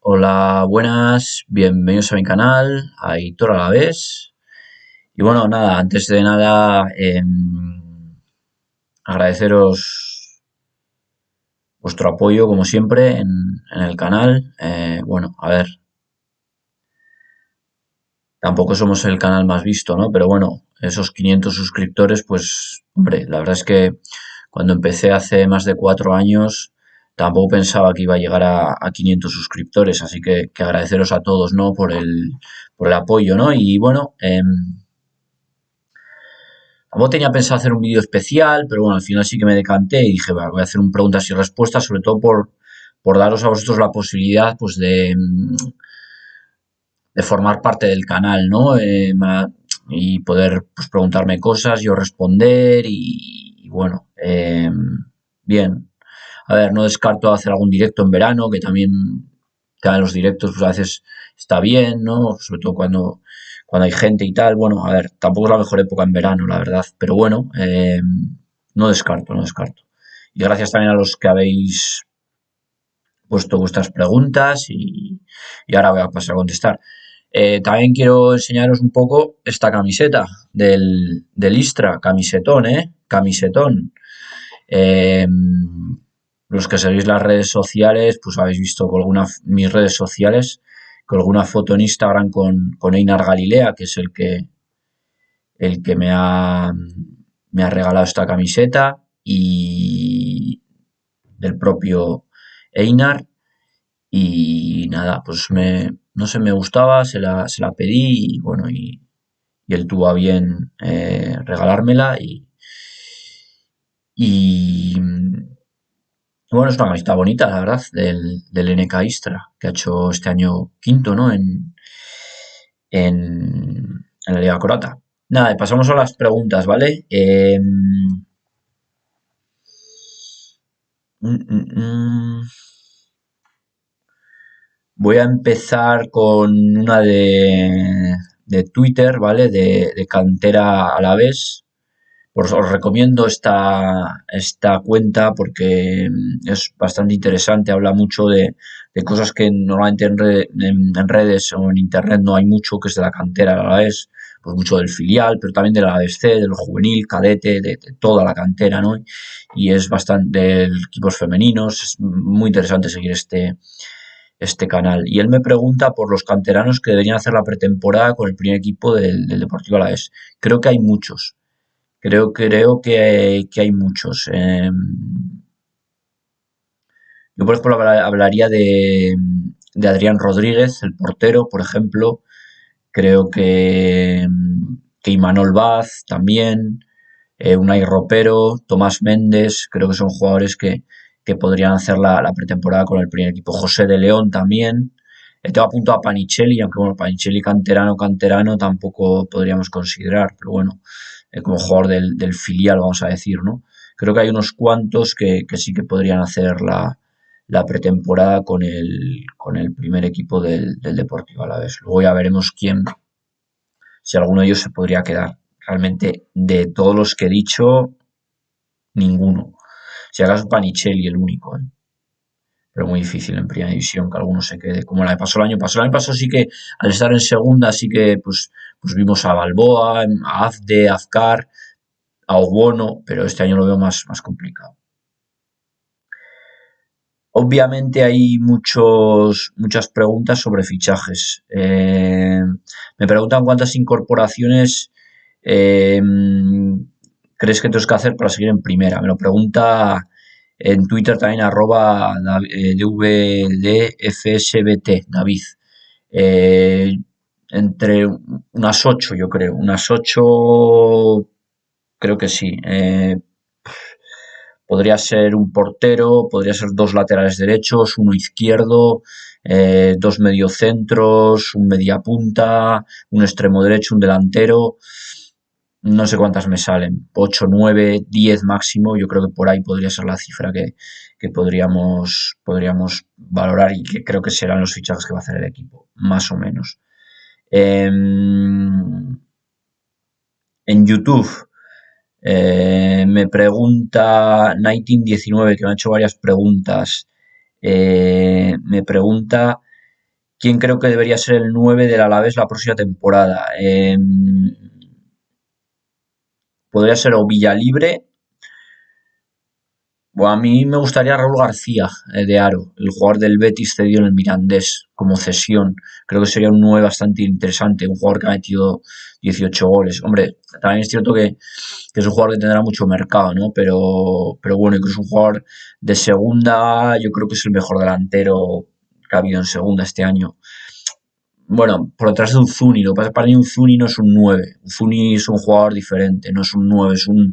Hola, buenas, bienvenidos a mi canal, Aitor Alavés. Y bueno, nada, antes de nada, agradeceros vuestro apoyo, como siempre, en el canal. Bueno, a ver, tampoco somos el canal más visto, ¿no? Pero bueno, esos 500 suscriptores, pues, hombre, la verdad es que cuando empecé hace más de 4 años, tampoco pensaba que iba a llegar a 500 suscriptores, así que agradeceros a todos, ¿no? Por el apoyo, ¿no? Y bueno, tampoco tenía pensado hacer un vídeo especial, pero bueno, al final sí que me decanté y dije, "Va, voy a hacer un preguntas y respuestas, sobre todo por daros a vosotros la posibilidad, pues, de formar parte del canal, ¿no? Y poder, pues, preguntarme cosas, yo responder y bueno, bien. A ver, no descarto hacer algún directo en verano, que también cada los directos, pues a veces está bien, ¿no? Sobre todo cuando hay gente y tal. Bueno, a ver, tampoco es la mejor época en verano, la verdad, pero bueno, no descarto, no descarto. Y gracias también a los que habéis puesto vuestras preguntas y ahora voy a pasar a contestar. También quiero enseñaros un poco esta camiseta del Istra, camisetón, ¿eh? Camisetón. Eh, los que seguís las redes sociales, pues habéis visto con mis redes sociales, con alguna foto en Instagram con Einar Galilea, que es el que me ha regalado esta camiseta, y del propio Einar. Y nada, pues no sé, me gustaba, se la pedí y bueno, y él tuvo a bien regalármela y bueno, es una camiseta bonita, la verdad, del NK Istra, que ha hecho este año quinto, ¿no? En la Liga Croata. Nada, y pasamos a las preguntas, ¿vale? Voy a empezar con una de Twitter, ¿vale? De Cantera Alavés. Os recomiendo esta cuenta porque es bastante interesante, habla mucho de cosas que normalmente en redes o en internet no hay mucho, que es de la cantera a la vez, pues mucho del filial, pero también del ABC, del juvenil, cadete, de toda la cantera, ¿no? Y es bastante de equipos femeninos, es muy interesante seguir este canal. Y él me pregunta por los canteranos que deberían hacer la pretemporada con el primer equipo del Deportivo Alavés. Creo que hay muchos. Creo que hay muchos. Yo, por ejemplo, hablaría de Adrián Rodríguez, el portero, por ejemplo. Creo que Imanol Vaz también, Unai Ropero, Tomás Méndez, creo que son jugadores que podrían hacer la pretemporada con el primer equipo. José de León también. Tengo a punto a Panicelli, aunque bueno, Panicelli canterano tampoco podríamos considerar, pero bueno, como jugador del filial, vamos a decir, ¿no? Creo que hay unos cuantos que sí que podrían hacer la pretemporada con el primer equipo del Deportivo Alavés. Luego ya veremos si alguno de ellos se podría quedar. Realmente, de todos los que he dicho, ninguno. Si acaso Panicelli el único, ¿eh? Pero muy difícil en primera división que alguno se quede, como la que pasó el año pasado. El año pasado sí que, al estar en segunda, sí que pues vimos a Balboa, a Afde, a Afkar, a Obono, pero este año lo veo más complicado. Obviamente hay muchas preguntas sobre fichajes. Me preguntan cuántas incorporaciones eh, crees que tengo que hacer para seguir en primera. Me lo pregunta en Twitter también @dvdfsbt, David. Eh, entre unas 8, yo creo. Unas 8, creo que sí. Podría ser un portero, podría ser dos laterales derechos, uno izquierdo, dos mediocentros, un mediapunta, un extremo derecho, un delantero. No sé cuántas me salen, 8, 9, 10 máximo. Yo creo que por ahí podría ser la cifra que podríamos valorar y que creo que serán los fichajes que va a hacer el equipo, más o menos. En YouTube me pregunta Nighting19, que me ha hecho varias preguntas. Me pregunta ¿Quién creo que debería ser el 9 del Alavés la próxima temporada? Podría ser o Villalibre. Bueno, a mí me gustaría Raúl García, de Aro, el jugador del Betis cedido en el Mirandés como cesión. Creo que sería un 9 bastante interesante, un jugador que ha metido 18 goles. Hombre, también es cierto que es un jugador que tendrá mucho mercado, ¿no? Pero bueno, que es un jugador de segunda, yo creo que es el mejor delantero que ha habido en segunda este año. Bueno, por detrás de Uzuni. Lo que pasa es que para mí Uzuni no es un 9. Uzuni es un jugador diferente, no es un 9, es un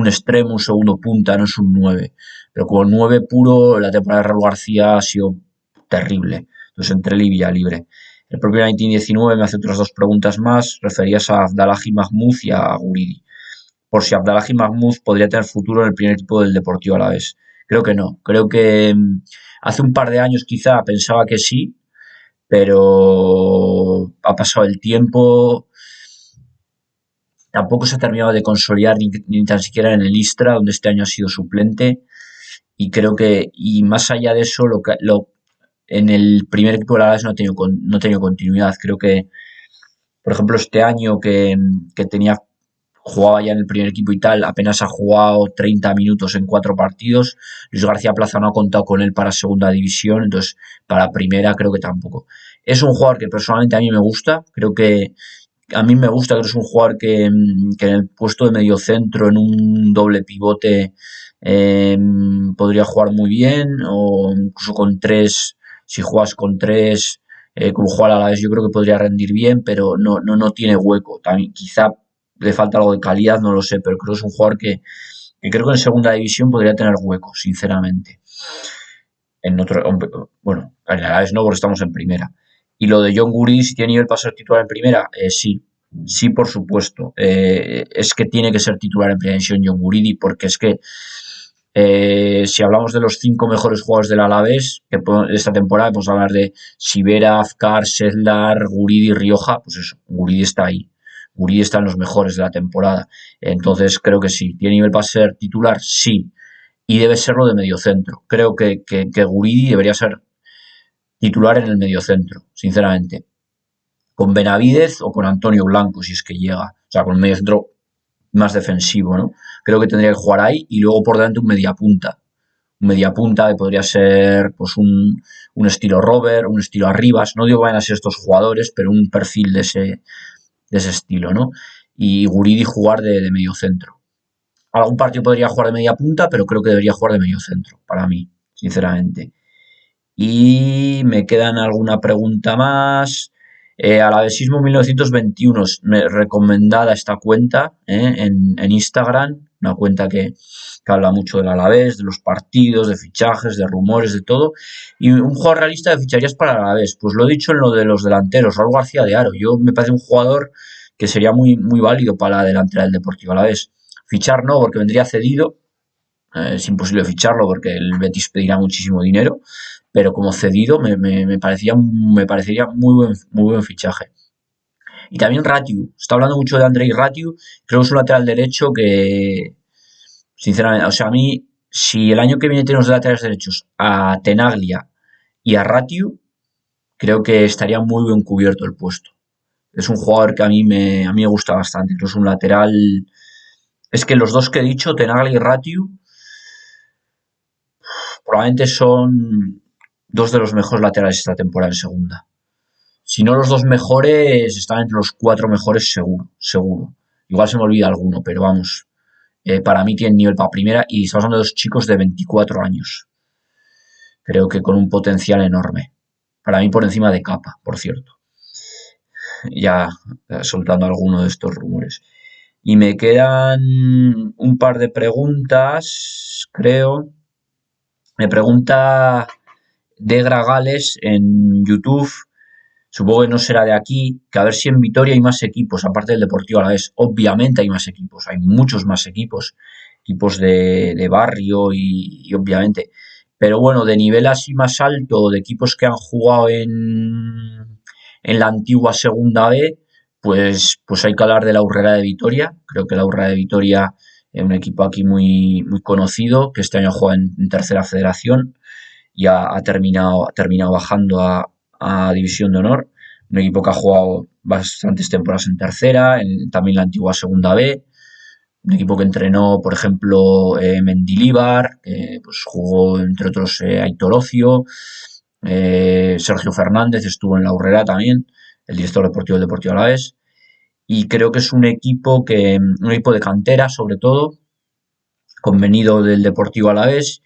extremo, un segundo punta, no es un 9. Pero como 9 puro, la temporada de Raúl García ha sido terrible. Entonces entre él y Villalibre. El propio 19 me hace otras dos preguntas más, referidas a Abdallahi Mahmoud y a Guridi. Por si Abdallahi Mahmoud podría tener futuro en el primer equipo del Deportivo Alavés. Creo que no. Creo que hace un par de años quizá pensaba que sí, pero ha pasado el tiempo, tampoco se ha terminado de consolidar ni tan siquiera en el Istra, donde este año ha sido suplente, y creo que, y más allá de eso, en el primer equipo de la Alavés no ha tenido continuidad. Creo que, por ejemplo, este año que jugaba ya en el primer equipo y tal, apenas ha jugado 30 minutos en 4 partidos. Luis García Plaza no ha contado con él para segunda división, entonces para primera creo que tampoco. Es un jugador que personalmente a mí me gusta, creo que es un jugador que en el puesto de medio centro, en un doble pivote, podría jugar muy bien, o incluso con tres, si juegas con tres, como juega a la vez, yo creo que podría rendir bien, pero no tiene hueco. También, quizá le falta algo de calidad, no lo sé, pero creo que es un jugador que creo que en segunda división podría tener hueco, sinceramente. En otro, bueno, en la vez no, porque estamos en primera. Y lo de John Guri, si tiene nivel para ser titular en primera, sí, sí, por supuesto. Es que tiene que ser titular en primera división John Guridi, porque es que si hablamos de los 5 mejores jugadores del Alavés de esta temporada, podemos hablar de Sivera, Afkar, Sedlar, Guridi, Rioja, pues eso, Guridi está ahí. Guridi está en los mejores de la temporada. Entonces creo que sí. ¿Tiene nivel para ser titular? Sí. Y debe serlo de mediocentro. Creo que Guridi debería ser titular en el mediocentro, sinceramente. Con Benavidez o con Antonio Blanco, si es que llega. O sea, con un mediocentro más defensivo, ¿no? Creo que tendría que jugar ahí y luego por delante un mediapunta. Un mediapunta que podría ser pues un estilo Robert, un estilo Arribas. No digo que vayan a ser estos jugadores, pero un perfil de ese estilo, ¿no? Y Guridi jugar de mediocentro. Algún partido podría jugar de media punta, pero creo que debería jugar de medio centro, para mí, sinceramente. Y me quedan alguna pregunta más. Alavesismo 1921, recomendada esta cuenta en Instagram, una cuenta que habla mucho del Alavés, de los partidos, de fichajes, de rumores, de todo. Y un jugador realista de ficharías para el Alavés. Pues lo he dicho en lo de los delanteros, Raúl García de Aro. Yo me parece un jugador que sería muy, muy válido para la delantera del Deportivo Alavés. Fichar no, porque vendría cedido. Es imposible ficharlo porque el Betis pedirá muchísimo dinero, pero como cedido me parecería muy buen fichaje. Y también Ratiu, está hablando mucho de Andrei Ratiu, creo que es un lateral derecho que, sinceramente, o sea, a mí, si el año que viene tenemos de laterales derechos a Tenaglia y a Ratiu, creo que estaría muy bien cubierto el puesto. Es un jugador que a mí me gusta bastante, incluso un lateral. Es que los dos que he dicho, Tenaglia y Ratiu, probablemente son dos de los mejores laterales esta temporada en segunda. Si no los dos mejores, están entre los 4 mejores seguro, seguro. Igual se me olvida alguno, pero vamos, para mí tienen nivel para primera y estamos hablando de dos chicos de 24 años. Creo que con un potencial enorme. Para mí por encima de Capa, por cierto. Ya soltando alguno de estos rumores. Y me quedan un par de preguntas, creo. Me pregunta Degra Gales en YouTube, supongo que no será de aquí, que a ver si en Vitoria hay más equipos, aparte del Deportivo Alavés. Obviamente hay más equipos, hay muchos más equipos de barrio y obviamente. Pero bueno, de nivel así más alto, de equipos que han jugado en la antigua Segunda B, pues hay que hablar de la Urrera de Vitoria. Creo que la Urrera de Vitoria es un equipo aquí muy, muy conocido, que este año juega en tercera federación y ha terminado bajando a División de Honor, un equipo que ha jugado bastantes temporadas en tercera, también la antigua segunda B, un equipo que entrenó, por ejemplo, Mendilibar, que pues, jugó entre otros Aitor Ocio, Sergio Fernández estuvo en la Urrera también, el director deportivo del Deportivo Alavés, y creo que es un equipo de cantera sobre todo, convenido del Deportivo Alavés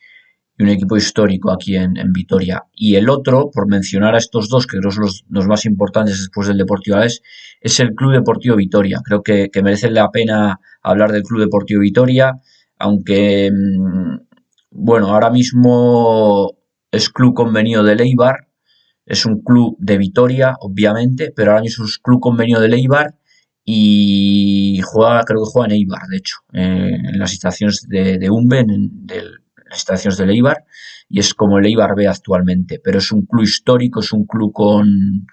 y un equipo histórico aquí en Vitoria. Y el otro, por mencionar a estos dos, que creo son los más importantes después del Deportivo Alavés, es el Club Deportivo Vitoria. Creo que merece la pena hablar del Club Deportivo Vitoria, aunque, bueno, ahora mismo es club convenido de Eibar, es un club de Vitoria, obviamente, pero ahora mismo es club convenio de Eibar y creo que juega en Eibar, de hecho, en las instalaciones de Umbe, las instalaciones de Eibar, y es como el Eibar B actualmente, pero es un club histórico, es un club con,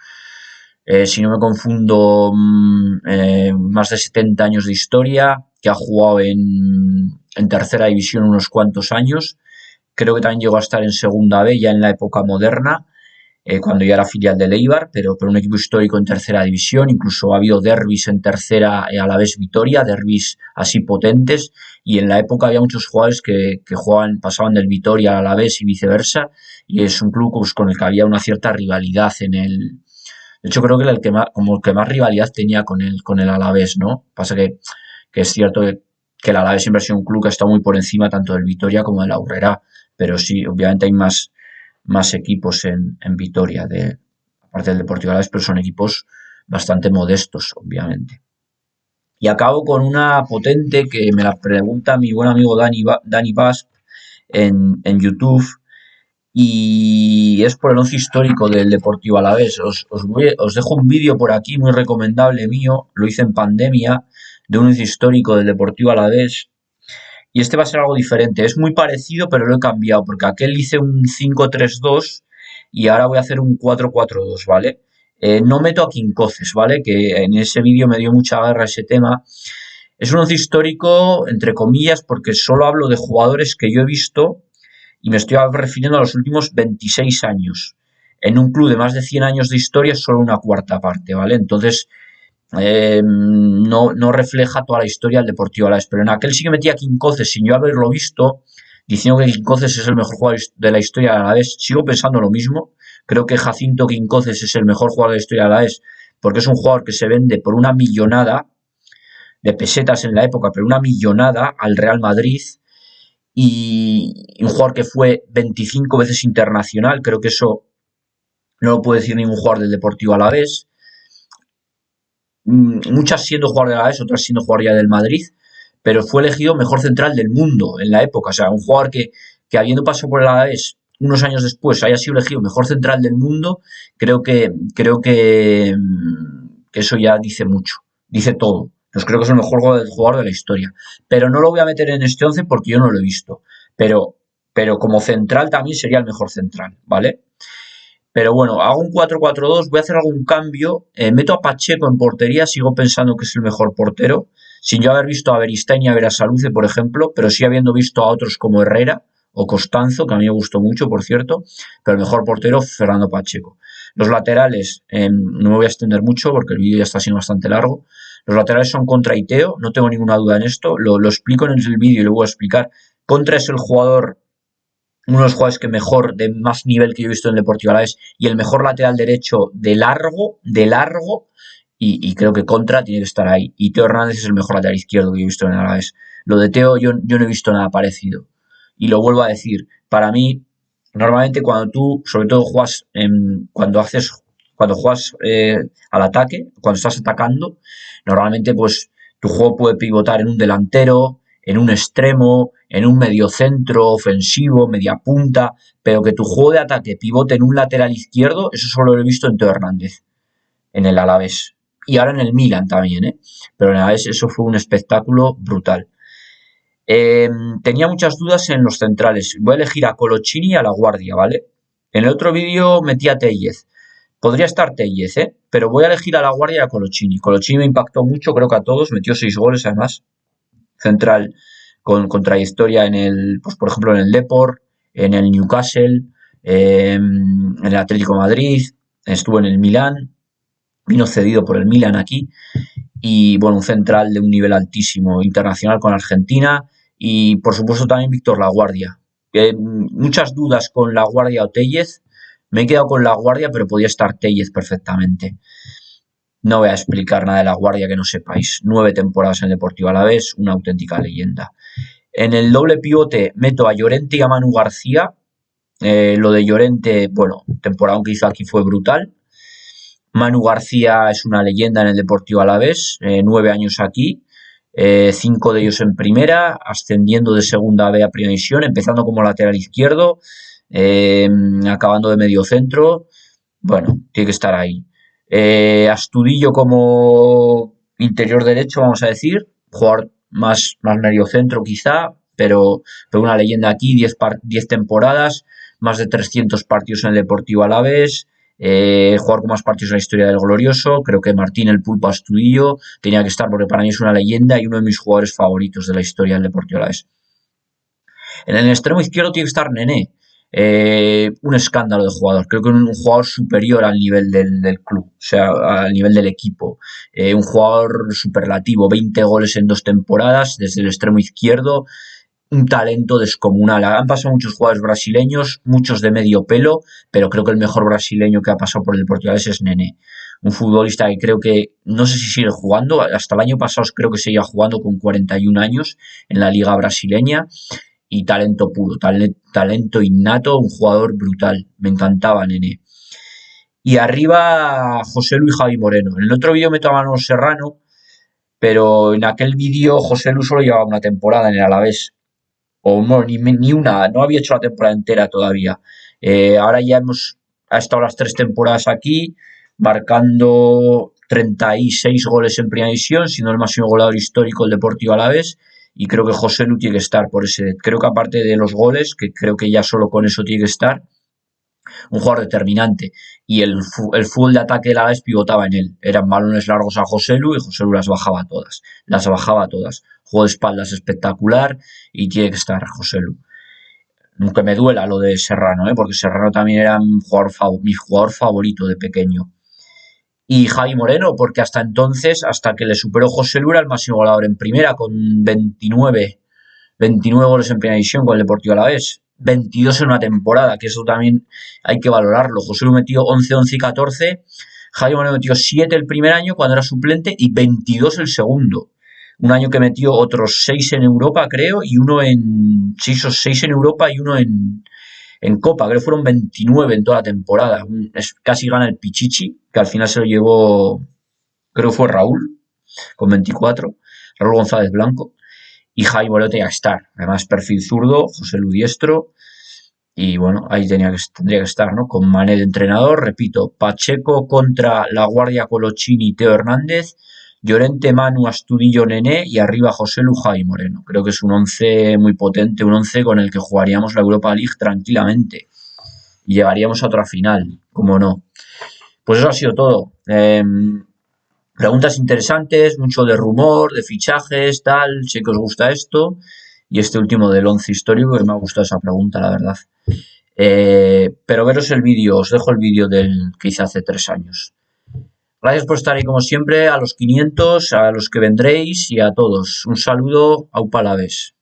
si no me confundo, más de 70 años de historia, que ha jugado en tercera división unos cuantos años, creo que también llegó a estar en segunda B ya en la época moderna, cuando ya era filial del Eibar, pero un equipo histórico en tercera división, incluso ha habido derbis en tercera a la vez Vitoria, derbis así potentes, y en la época había muchos jugadores que jugaban, pasaban del Vitoria a la vez y viceversa, y es un club pues, con el que había una cierta rivalidad en el... De hecho, creo que era el que más, como el que más rivalidad tenía con el Alavés, ¿no? Pasa que es cierto que el Alavés siempre ha sido un club que ha estado muy por encima tanto del Vitoria como de la Urrera, pero sí, obviamente hay más equipos en Vitoria, aparte del Deportivo Alavés, pero son equipos bastante modestos, obviamente. Y acabo con una potente que me la pregunta mi buen amigo Dani Basp en YouTube, y es por el once histórico del Deportivo Alavés. Os dejo un vídeo por aquí muy recomendable mío, lo hice en pandemia, de un once histórico del Deportivo Alavés, y este va a ser algo diferente. Es muy parecido, pero lo he cambiado, porque aquel hice un 5-3-2 y ahora voy a hacer un 4-4-2, ¿vale? No meto a Quincoces, ¿vale? Que en ese vídeo me dio mucha guerra ese tema. Es un once histórico, entre comillas, porque solo hablo de jugadores que yo he visto y me estoy refiriendo a los últimos 26 años. En un club de más de 100 años de historia, solo una cuarta parte, ¿vale? Entonces, no refleja toda la historia del Deportivo Alavés, pero en aquel sí que metía a Quincoces sin yo haberlo visto, diciendo que Quincoces es el mejor jugador de la historia de Alavés. Sigo pensando lo mismo, creo que Jacinto Quincoces es el mejor jugador de la historia de Alavés, porque es un jugador que se vende por una millonada de pesetas en la época, pero una millonada al Real Madrid, y un jugador que fue 25 veces internacional, creo que eso no lo puede decir ningún jugador del Deportivo Alavés, muchas siendo jugador de la AES, otras siendo jugador ya del Madrid, pero fue elegido mejor central del mundo en la época. O sea, un jugador que habiendo pasado por el AES unos años después haya sido elegido mejor central del mundo, creo que eso ya dice mucho, dice todo. Pues creo que es el mejor jugador de la historia. Pero no lo voy a meter en este 11 porque yo no lo he visto. Pero como central también sería el mejor central, ¿vale? Pero bueno, hago un 4-4-2, voy a hacer algún cambio, meto a Pacheco en portería, sigo pensando que es el mejor portero, sin yo haber visto a Beristain y a Berasaluce, por ejemplo, pero sí habiendo visto a otros como Herrera o Costanzo, que a mí me gustó mucho, por cierto, pero el mejor portero, Fernando Pacheco. Los laterales, no me voy a extender mucho porque el vídeo ya está siendo bastante largo. Los laterales son Contra y Teo, no tengo ninguna duda en esto, lo explico en el vídeo y lo voy a explicar. Contra es el jugador, uno de los jugadores que mejor, de más nivel que yo he visto en el Deportivo Alavés, y el mejor lateral derecho de largo, y creo que Contra tiene que estar ahí. Y Teo Hernández es el mejor lateral izquierdo que yo he visto en el Alavés. Lo de Teo yo no he visto nada parecido. Y lo vuelvo a decir, para mí, normalmente cuando tú, sobre todo cuando juegas al ataque, cuando estás atacando, normalmente pues tu juego puede pivotar en un delantero, en un extremo, en un mediocentro ofensivo, media punta, pero que tu juego de ataque pivote en un lateral izquierdo, eso solo lo he visto en Teo Hernández, en el Alavés. Y ahora en el Milan también, ¿eh? Pero en el Alavés eso fue un espectáculo brutal. Tenía muchas dudas en los centrales. Voy a elegir a Coloccini y a La Guardia, ¿vale? En el otro vídeo metí a Tellez. Podría estar Tellez, ¿eh? Pero voy a elegir a La Guardia y a Coloccini. Coloccini me impactó mucho, creo que a todos. Metió 6 goles además. Central con trayectoria pues por ejemplo en el Depor, en el Newcastle, en el Atlético de Madrid, estuvo en el Milán, vino cedido por el Milan aquí, y bueno, un central de un nivel altísimo, internacional con Argentina, y por supuesto también Víctor Laguardia. Muchas dudas con Laguardia o Tellez, me he quedado con Laguardia, pero podía estar Tellez perfectamente. No voy a explicar nada de Laguardia que no sepáis. 9 temporadas en el Deportivo Alavés, una auténtica leyenda. En el doble pivote meto a Llorente y a Manu García. Lo de Llorente, bueno, temporada que hizo aquí fue brutal. Manu García es una leyenda en el Deportivo Alavés, 9 años aquí, 5 de ellos en primera, ascendiendo de segunda B a primera división, empezando como lateral izquierdo, acabando de medio centro. Bueno, tiene que estar ahí. Astudillo como interior derecho, vamos a decir, jugador más medio centro quizá, pero una leyenda aquí, 10 temporadas, más de 300 partidos en el Deportivo Alavés, jugador con más partidos en la historia del Glorioso. Creo que Martín el Pulpo Astudillo tenía que estar porque para mí es una leyenda y uno de mis jugadores favoritos de la historia del Deportivo Alavés. En el extremo izquierdo tiene que estar Nené, un escándalo de jugador. Creo que un jugador superior al nivel del club, o sea, al nivel del equipo. Un jugador superlativo, 20 goles en 2 temporadas desde el extremo izquierdo. Un talento descomunal. Han pasado muchos jugadores brasileños, muchos de medio pelo, pero creo que el mejor brasileño que ha pasado por el Deportivo es Nené. Un futbolista que creo que, no sé si sigue jugando, hasta el año pasado creo que seguía jugando con 41 años en la liga brasileña, y talento puro, talento innato, un jugador brutal. Me encantaba Nené. Y arriba José Luis Javi Moreno. En el otro vídeo meto a Manolo Serrano, pero en aquel vídeo José Luis solo llevaba una temporada en el Alavés. O no, ni una, no había hecho la temporada entera todavía. Ahora ya ha estado las 3 temporadas aquí, marcando 36 goles en primera división, siendo el máximo goleador histórico del Deportivo Alavés. Y creo que José Lu tiene que estar por ese. Creo que aparte de los goles, que creo que ya solo con eso tiene que estar, un jugador determinante. Y el fútbol de ataque de la Alavés pivotaba en él. Eran balones largos a José Lu y José Lu las bajaba todas. Las bajaba todas. Juego de espaldas espectacular y tiene que estar José Lu. Aunque me duela lo de Serrano, porque Serrano también era mi jugador favorito de pequeño. Y Javi Moreno, porque hasta entonces, hasta que le superó José Lu, era el máximo goleador en primera, con 29 goles en primera división con el Deportivo Alavés, 22 en una temporada, que eso también hay que valorarlo. José Lu metió 11, 11 y 14, Javi Moreno metió 7 el primer año cuando era suplente y 22 el segundo. Un año que metió otros 6 en Europa, creo, y uno en 6 en Europa y uno en Copa, creo que fueron 29 en toda la temporada. Casi gana el Pichichi, que al final se lo llevó, creo que fue Raúl, con 24, Raúl González Blanco. Y Javi Moreno tenía que estar. Además, perfil zurdo, José Lu diestro. Y bueno, ahí tendría que estar, ¿no? Con Mané de entrenador, repito, Pacheco contra Laguardia, Colochini y Teo Hernández, Llorente, Manu, Astudillo, Nené y arriba José Lu, Javi Moreno. Creo que es un 11 muy potente, un 11 con el que jugaríamos la Europa League tranquilamente. Y llegaríamos a otra final, como no. Pues eso ha sido todo. Preguntas interesantes, mucho de rumor, de fichajes, tal, sé que os gusta esto, y este último del 11 histórico, que me ha gustado esa pregunta, la verdad. Pero veros el vídeo, os dejo el vídeo del que hice hace 3 años. Gracias por estar ahí como siempre, a los 500, a los que vendréis y a todos. Un saludo, aupa Alavés.